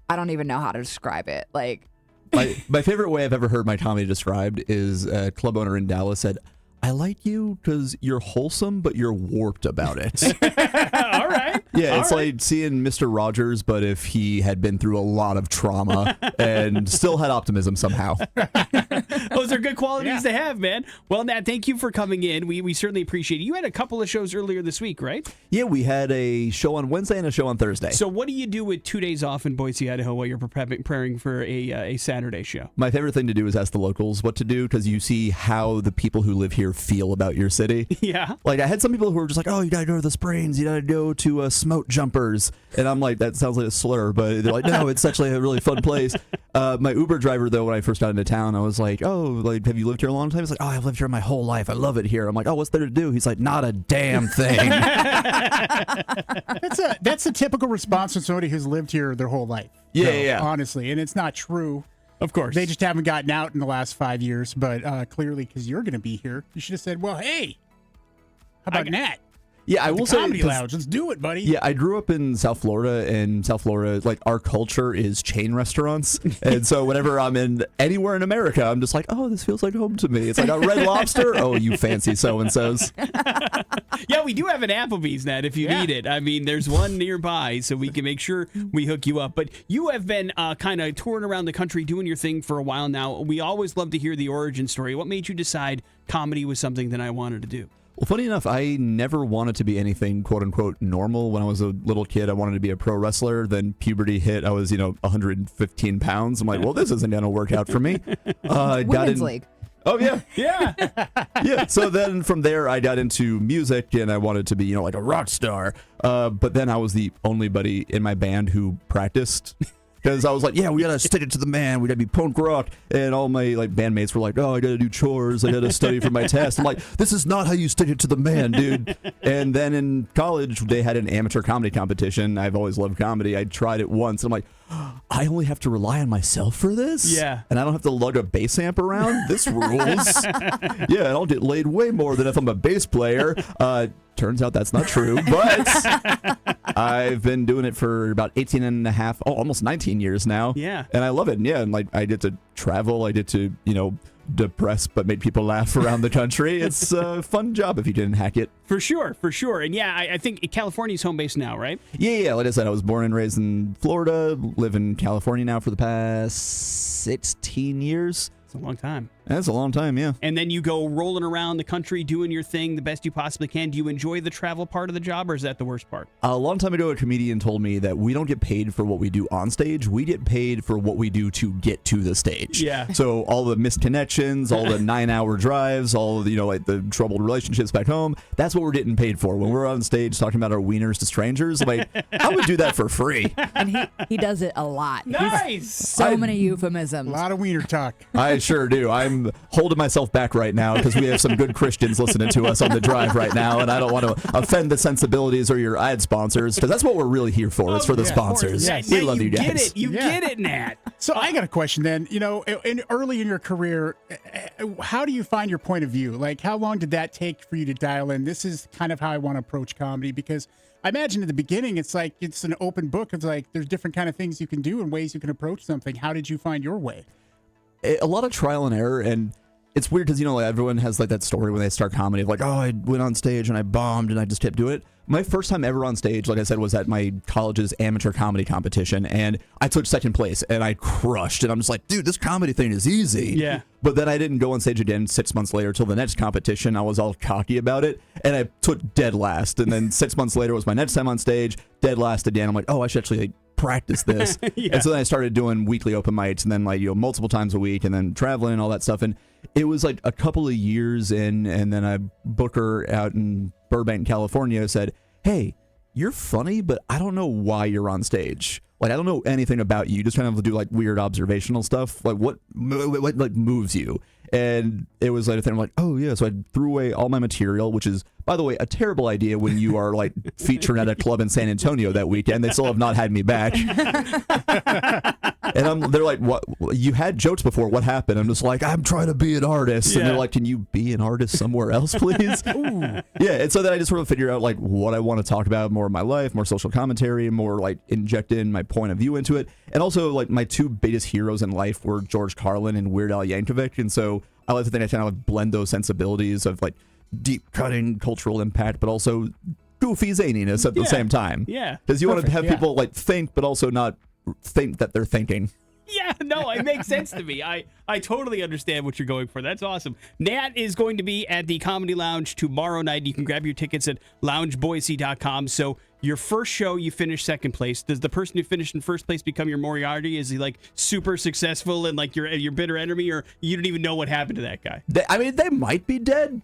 I don't even know how to describe it. Like, my favorite way I've ever heard my comedy described is a club owner in Dallas said, I like you because you're wholesome, but you're warped about it. All right. Yeah, it's like seeing Mr. Rogers, but if he had been through a lot of trauma and still had optimism somehow. Those are good qualities to have, man. Well, Nat, thank you for coming in. We certainly appreciate it. You had a couple of shows earlier this week, right? Yeah, we had a show on Wednesday and a show on Thursday. So what do you do with 2 days off in Boise, Idaho while you're preparing for a Saturday show? My favorite thing to do is ask the locals what to do because you see how the people who live here feel about your city. Yeah. Like, I had some people who were just like, oh, you got to go to the Springs. You got to go to Smoke Jumpers. And I'm like, that sounds like a slur. But they're like, no, it's actually a really fun place. My Uber driver, though, when I first got into town, I was like, oh, like, have you lived here a long time? He's like, oh, I've lived here my whole life. I love it here. I'm like, oh, what's there to do? He's like, not a damn thing. That's a typical response from somebody who's lived here their whole life. Yeah. Honestly, and it's not true. Of course. They just haven't gotten out in the last 5 years, but clearly because you're going to be here, you should have said, well, hey, how about Nat? Yeah, I will say, Comedy Lounge. Let's do it, buddy. Yeah, I grew up in South Florida, and South Florida, like, our culture is chain restaurants. And so whenever I'm in anywhere in America, I'm just like, oh, this feels like home to me. It's like a Red Lobster. Oh, you fancy so-and-sos. Yeah, we do have an Applebee's, Nat, if you need it. I mean, there's one nearby, so we can make sure we hook you up. But you have been kind of touring around the country doing your thing for a while now. We always love to hear the origin story. What made you decide comedy was something that I wanted to do? Well, funny enough, I never wanted to be anything quote-unquote normal. When I was a little kid, I wanted to be a pro wrestler. Then puberty hit. I was, 115 pounds. I'm like, well, this isn't going to work out for me. Women's League. Oh, yeah. Yeah. Yeah. So then from there, I got into music, and I wanted to be, like a rock star. But then I was the only buddy in my band who practiced. Because I was like, yeah, we got to stick it to the man. We got to be punk rock. And all my bandmates were like, oh, I got to do chores. I got to study for my test. I'm like, this is not how you stick it to the man, dude. And then in college, they had an amateur comedy competition. I've always loved comedy. I tried it once. I'm like, I only have to rely on myself for this? Yeah. And I don't have to lug a bass amp around? This rules. Yeah, and I'll get laid way more than if I'm a bass player. Turns out that's not true, but I've been doing it for about 18 and a half, almost 19 years now. Yeah. And I love it. Yeah, and like I get to travel. I get to, depress but make people laugh around the country. It's a fun job if you didn't hack it. For sure. And yeah, I think California's home base now, right? Yeah. Like I said, I was born and raised in Florida, live in California now for the past 16 years. It's a long time. That's a long time, yeah. And then you go rolling around the country doing your thing the best you possibly can. Do you enjoy the travel part of the job, or is that the worst part? A long time ago, a comedian told me that we don't get paid for what we do on stage. We get paid for what we do to get to the stage. Yeah. So all the missed connections, all the 9-hour drives, all of, like the troubled relationships back home, that's what we're getting paid for. When we're on stage talking about our wieners to strangers, like, I would do that for free. And he does it a lot. Nice. So many euphemisms. A lot of wiener talk. I sure do. I'm holding myself back right now because we have some good Christians listening to us on the drive right now, and I don't want to offend the sensibilities or your ad sponsors, because that's what we're really here for. It's for the sponsors. Yes. We love you guys. You get it, Nat. So I got a question then. Early in your career, how do you find your point of view? Like, how long did that take for you to dial in? This is kind of how I want to approach comedy, because I imagine at the beginning, it's like it's an open book. It's like there's different kind of things you can do and ways you can approach something. How did you find your way? A lot of trial and error, and it's weird because, like, everyone has like that story when they start comedy of like, oh, I went on stage and I bombed and I just kept doing it. My first time ever on stage, like I said, was at my college's amateur comedy competition, and I took second place and I crushed. And I'm just like, dude, this comedy thing is easy. Yeah. But then I didn't go on stage again 6 months later till the next competition. I was all cocky about it, and I took dead last. And then 6 months later was my next time on stage, dead last again. I'm like, oh, I should actually practice this. Yeah. And so then I started doing weekly open mics, and then like multiple times a week, and then traveling and all that stuff. And it was like a couple of years in, and then a booker out in Burbank, California said, hey, you're funny, but I don't know why you're on stage. Like, I don't know anything about you. You just kind of do like weird observational stuff. Like, what like moves you? And it was like a thing. I'm like, oh yeah. So I threw away all my material, which is, by the way, a terrible idea when you are like featured at a club in San Antonio that weekend. They still have not had me back. And they're like, "What? You had jokes before. What happened?" I'm just like, "I'm trying to be an artist." And they're like, "Can you be an artist somewhere else, please?" Yeah. And so then I just sort of figure out like what I want to talk about more of my life, more social commentary, more like inject in my point of view into it. And also like my two biggest heroes in life were George Carlin and Weird Al Yankovic. And so I like to think I kind of blend those sensibilities of like deep cutting cultural impact, but also goofy zaniness at the same time. Yeah. Because you want to have people like think, but also not think that they're thinking. Yeah, no, it makes sense to me. I totally understand what you're going for. That's awesome. Nat is going to be at the Comedy Lounge tomorrow night. You can grab your tickets at loungeboise.com. So your first show, you finish second place. Does the person who finished in first place become your Moriarty? Is he like super successful and like your bitter enemy, or you don't even know what happened to that guy? They might be dead.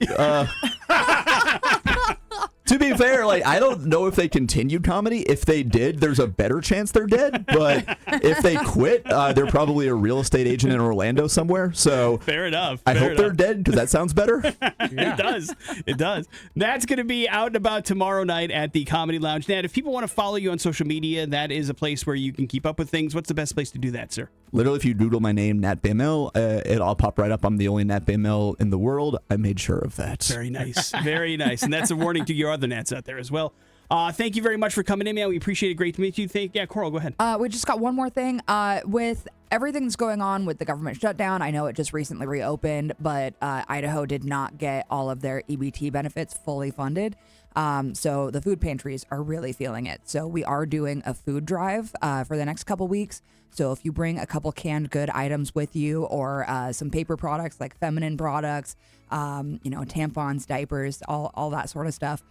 To be fair, like I don't know if they continued comedy. If they did, there's a better chance they're dead. But if they quit, they're probably a real estate agent in Orlando somewhere. So fair enough. I hope they're dead because that sounds better. It does. It does. That's going to be out and about tomorrow night at the Comedy Lounge. Nat, if people want to follow you on social media, that is a place where you can keep up with things. What's the best place to do that, sir? Literally, if you Google my name, Nat Baimel, it'll pop right up. I'm the only Nat Baimel in the world. I made sure of that. Very nice. Very nice. And that's a warning to your other Nats out there as well. Thank you very much for coming in, man. We appreciate it. Great to meet you. Yeah, Coral, go ahead. We just got one more thing. With everything that's going on with the government shutdown, I know it just recently reopened, but Idaho did not get all of their EBT benefits fully funded. So the food pantries are really feeling it. So we are doing a food drive for the next couple weeks. So if you bring a couple canned good items with you, or some paper products like feminine products, tampons, diapers, all that sort of stuff,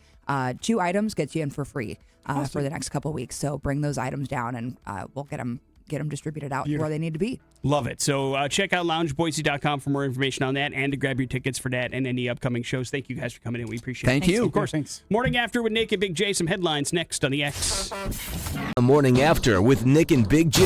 2 items gets you in for free for the next couple weeks. So bring those items down, and we'll get them distributed out where they need to be. Love it. So check out loungeboise.com for more information on that and to grab your tickets for that and any upcoming shows. Thank you guys for coming in. We appreciate it. Thank you. Of course. Thanks. Morning After with Nick and Big J. Some headlines next on the X. The Morning After with Nic and Big J.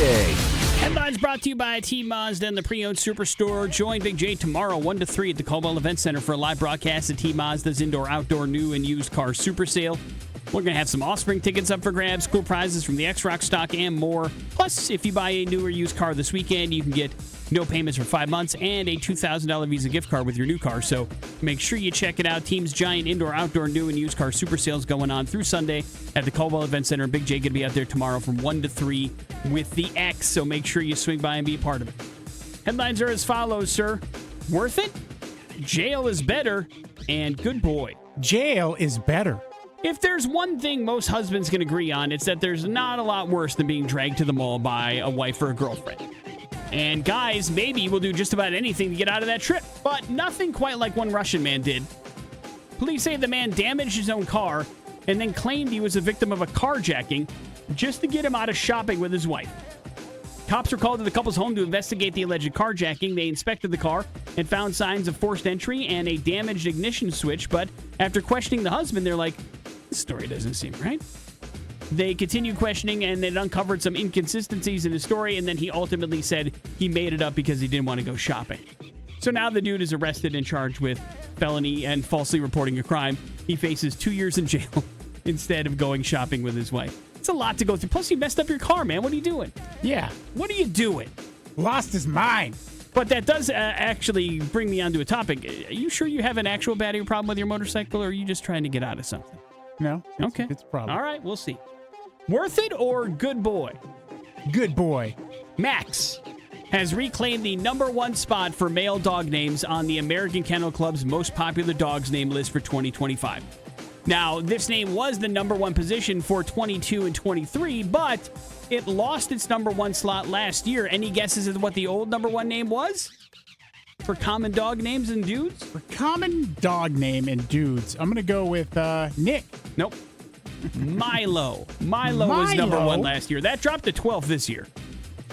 Headlines brought to you by T Mazda and the Pre-Owned Superstore. Join Big J tomorrow 1 to 3 at the Caldwell Event Center for a live broadcast of T Mazda's indoor-outdoor new and used car super sale. We're going to have some Offspring tickets up for grabs, cool prizes from the X-Rock stock, and more. Plus, if you buy a new or used car this weekend, you can get no payments for 5 months and a $2,000 Visa gift card with your new car. So make sure you check it out. Team's giant indoor-outdoor new and used car super sales going on through Sunday at the Caldwell Event Center. Big J going to be out there tomorrow from 1 to 3 with the X. So make sure you swing by and be a part of it. Headlines are as follows, sir. Worth it? Jail is better. And good boy. Jail is better. If there's one thing most husbands can agree on, it's that there's not a lot worse than being dragged to the mall by a wife or a girlfriend. And guys, maybe will do just about anything to get out of that trip, but nothing quite like one Russian man did. Police say the man damaged his own car and then claimed he was a victim of a carjacking just to get him out of shopping with his wife. Cops were called to the couple's home to investigate the alleged carjacking. They inspected the car and found signs of forced entry and a damaged ignition switch, but after questioning the husband, they're like, this story doesn't seem right. They continued questioning, and it uncovered some inconsistencies in his story, and then he ultimately said he made it up because he didn't want to go shopping. So now the dude is arrested and charged with felony and falsely reporting a crime. He faces 2 years in jail instead of going shopping with his wife. It's a lot to go through. Plus, you messed up your car, man. What are you doing? Yeah. What are you doing? Lost his mind. But that does actually bring me onto a topic. Are you sure you have an actual battery problem with your motorcycle, or are you just trying to get out of something? No. Okay. It's a problem. All right, we'll see. Worth it or good boy? Good boy. Max has reclaimed the #1 spot for male dog names on the American Kennel Club's most popular dogs name list for 2025. Now, this name was the #1 position for 22 and 23, but it lost its #1 slot last year. Any guesses at what the old #1 name was? For common dog names and dudes? For common dog name and dudes, I'm going to go with Nick. Nope. Milo. Milo was #1 last year. That dropped to 12th this year.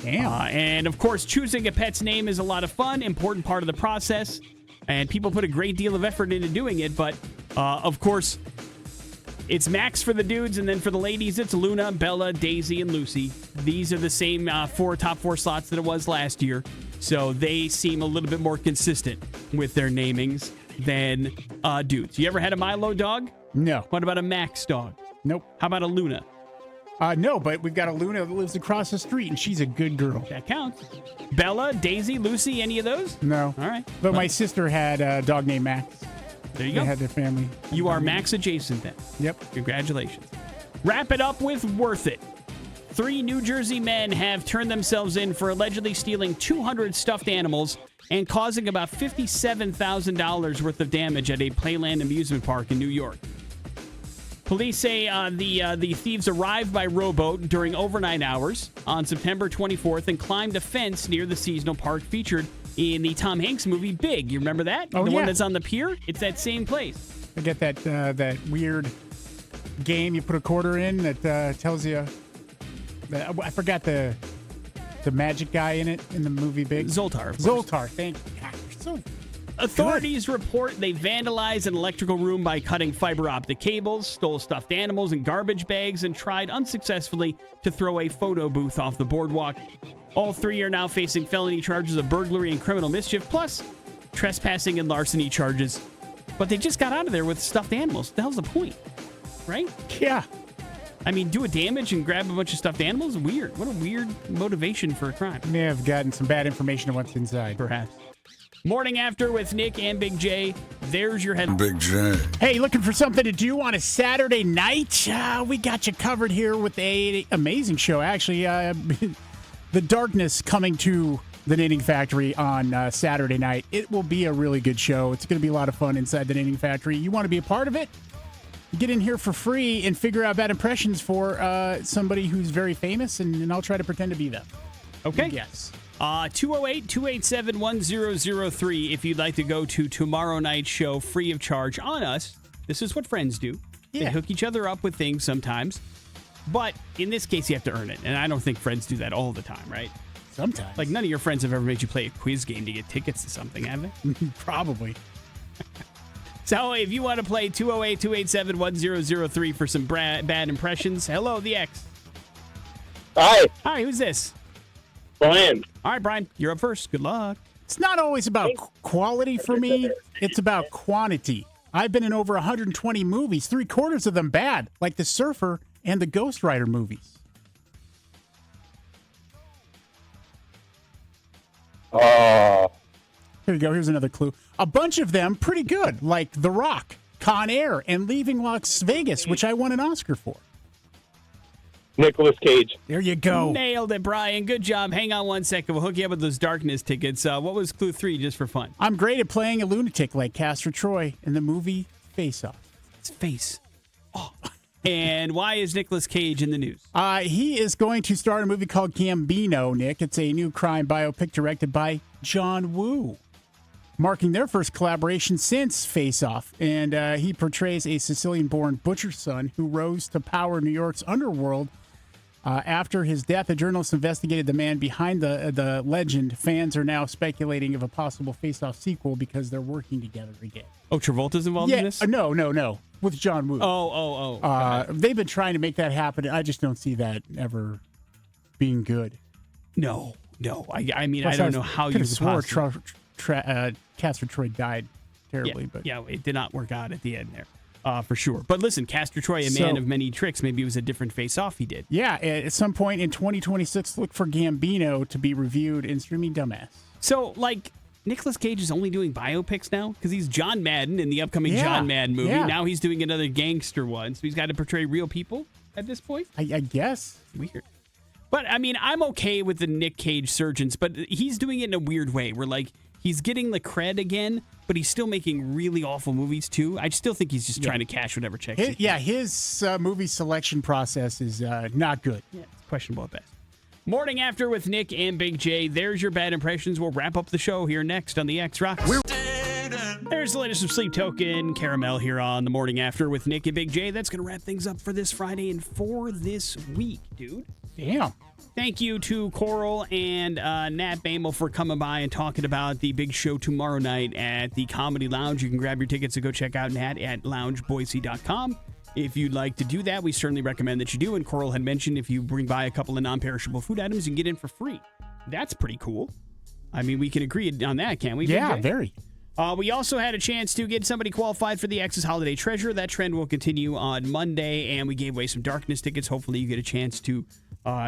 Damn. And, of course, choosing a pet's name is a lot of fun, important part of the process, and people put a great deal of effort into doing it, but, of course, it's Max for the dudes, and then for the ladies, it's Luna, Bella, Daisy, and Lucy. These are the same top four slots that it was last year, so they seem a little bit more consistent with their namings than dudes. You ever had a Milo dog? No. What about a Max dog? Nope. How about a Luna? No, but we've got a Luna that lives across the street, and she's a good girl. That counts. Bella, Daisy, Lucy, any of those? No. All right. But my sister had a dog named Max. There you They go. had their family. You are Max adjacent then. Yep. Congratulations. Wrap it up with Worth It. 3 New Jersey men have turned themselves in for allegedly stealing 200 stuffed animals and causing about $57,000 worth of damage at a Playland amusement park in New York. Police say the thieves arrived by rowboat during overnight hours on September 24th and climbed a fence near the seasonal park featured in the Tom Hanks movie Big. You remember that? Oh, the yeah. one that's on the pier? It's that same place. I get that weird game you put a quarter in that tells you. I forgot the magic guy in it in the movie Big. Zoltar. Of course. Zoltar. Thank you. God, you're so Authorities report they vandalized an electrical room by cutting fiber optic cables, stole stuffed animals and garbage bags, and tried unsuccessfully to throw a photo booth off the boardwalk. All 3 are now facing felony charges of burglary and criminal mischief, plus trespassing and larceny charges. But they just got out of there with stuffed animals. What the hell's the point? Right? Yeah. I mean, do a damage and grab a bunch of stuffed animals? Weird. What a weird motivation for a crime. May have gotten some bad information on what's inside. Perhaps. Morning After with Nick and Big J. There's your headline. Big J. Hey, looking for something to do on a Saturday night? We got you covered here with a amazing show. Actually, The Darkness coming to the Knitting Factory on Saturday night. It will be a really good show. It's going to be a lot of fun inside the Knitting Factory. You want to be a part of it? Get in here for free and figure out bad impressions for somebody who's very famous, and I'll try to pretend to be them. Okay. Yes. 208-287-1003 if you'd like to go to tomorrow night's show free of charge on us. This is what friends do. Yeah. They hook each other up with things sometimes. But in this case, you have to earn it. And I don't think friends do that all the time, right? Sometimes. Like, none of your friends have ever made you play a quiz game to get tickets to something, have they? Probably. So if you want to play 208-287-1003 for some bad impressions, hello, the X. Hi. Hi, who's this? Brian. All right, Brian, you're up first. Good luck. It's not always about quality for me. It's about quantity. I've been in over 120 movies, 3/4 of them bad, like The Surfer and the Ghost Rider movies. Oh. Here you go. Here's another clue. A bunch of them pretty good, like The Rock, Con Air, and Leaving Las Vegas, which I won an Oscar for. Nicolas Cage. There you go. Nailed it, Brian. Good job. Hang on one second. We'll hook you up with those Darkness tickets. What was clue 3, just for fun? I'm great at playing a lunatic like Castor Troy in the movie Face Off. It's Face. Oh. And why is Nicolas Cage in the news? He is going to star in a movie called Gambino, Nick. It's a new crime biopic directed by John Woo, marking their first collaboration since Face Off. And he portrays a Sicilian-born butcher's son who rose to power in New York's underworld. After his death, a journalist investigated the man behind the legend. Fans are now speculating of a possible Face Off sequel because they're working together again. Oh, Travolta's involved in this? No. With John Woo. Oh. They've been trying to make that happen. I just don't see that ever being good. No. I mean, I don't know how you could swore possibly... Castor Troy died terribly. Yeah, it did not work out at the end there. For sure. But listen, Castor Troy, a man of many tricks. Maybe it was a different face-off he did. Yeah, at some point in 2026, look for Gambino to be reviewed in Streaming Dumbass. So, Nicolas Cage is only doing biopics now? Because he's John Madden in the upcoming John Madden movie. Yeah. Now he's doing another gangster one. So he's got to portray real people at this point? I guess. Weird. But, I mean, I'm okay with the Nick Cage surgeons, but he's doing it in a weird way where, he's getting the cred again, but he's still making really awful movies, too. I still think he's just trying to cash whatever checks. His movie selection process is not good. Yeah, it's questionable at best. Morning After with Nick and Big J. There's your bad impressions. We'll wrap up the show here next on the X Rocks. There's the latest of Sleep Token, Caramel here on the Morning After with Nick and Big J. That's going to wrap things up for this Friday and for this week, dude. Damn. Thank you to Coral and Nat Baimel for coming by and talking about the big show tomorrow night at the Comedy Lounge. You can grab your tickets to go check out Nat at loungeboise.com. If you'd like to do that, we certainly recommend that you do. And Coral had mentioned if you bring by a couple of non-perishable food items, you can get in for free. That's pretty cool. I mean, we can agree on that, can't we? Yeah, BJ? very. We also had a chance to get somebody qualified for the X's Holiday Treasure. That trend will continue on Monday, and we gave away some Darkness tickets. Hopefully you get a chance to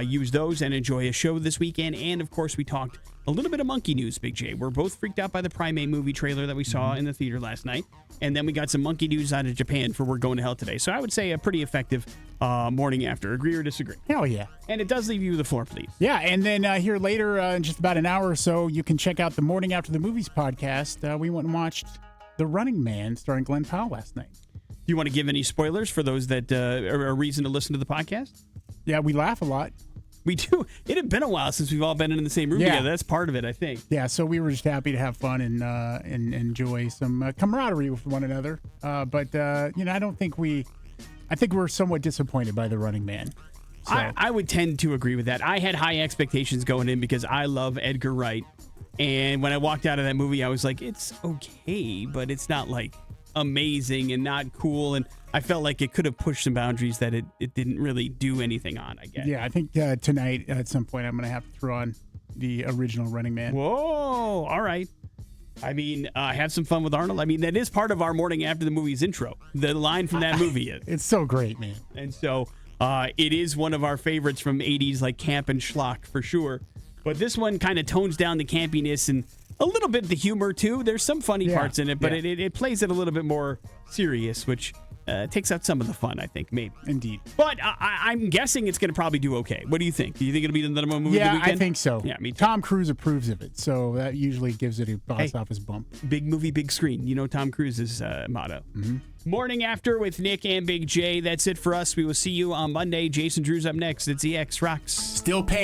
use those and enjoy a show this weekend. And, of course, we talked a little bit of monkey news, Big J. We're both freaked out by the Primate movie trailer that we saw in the theater last night. And then we got some monkey news out of Japan for We're Going to Hell Today. So I would say a pretty effective morning after. Agree or disagree? Hell yeah. And it does leave you the floor, please. Yeah, and then here later, in just about an hour or so, you can check out the Morning After the Movies podcast. We went and watched The Running Man starring Glenn Powell last night. Do you want to give any spoilers for those that are a reason to listen to the podcast? Yeah, we laugh a lot. We do. It had been a while since we've all been in the same room together. That's part of it, I think. Yeah, so we were just happy to have fun and enjoy some camaraderie with one another. But I don't think I think we're somewhat disappointed by The Running Man. So. I would tend to agree with that. I had high expectations going in because I love Edgar Wright. And when I walked out of that movie, I was like, it's okay, but it's not like amazing and not cool. And I felt like it could have pushed some boundaries that it didn't really do anything on, I guess. Yeah, I think tonight at some point I'm going to have to throw on the original Running Man. Whoa, all right. I mean, have some fun with Arnold. I mean, that is part of our Morning After the Movies intro. The line from that movie is. It's so great, man. And so it is one of our favorites from 80s, like camp and schlock for sure. But this one kind of tones down the campiness and a little bit the humor, too. There's some funny parts in it, but it plays it a little bit more serious, which takes out some of the fun, I think, maybe. Indeed. But I'm guessing it's going to probably do okay. What do you think? Do you think it'll be the number one movie of the weekend? I think so. Yeah, me too. Tom Cruise approves of it, so that usually gives it a box office bump. Big movie, big screen. You know Tom Cruise's motto. Mm-hmm. Morning After with Nick and Big J. That's it for us. We will see you on Monday. Jason Drew's up next. It's the X Rocks. Still paying.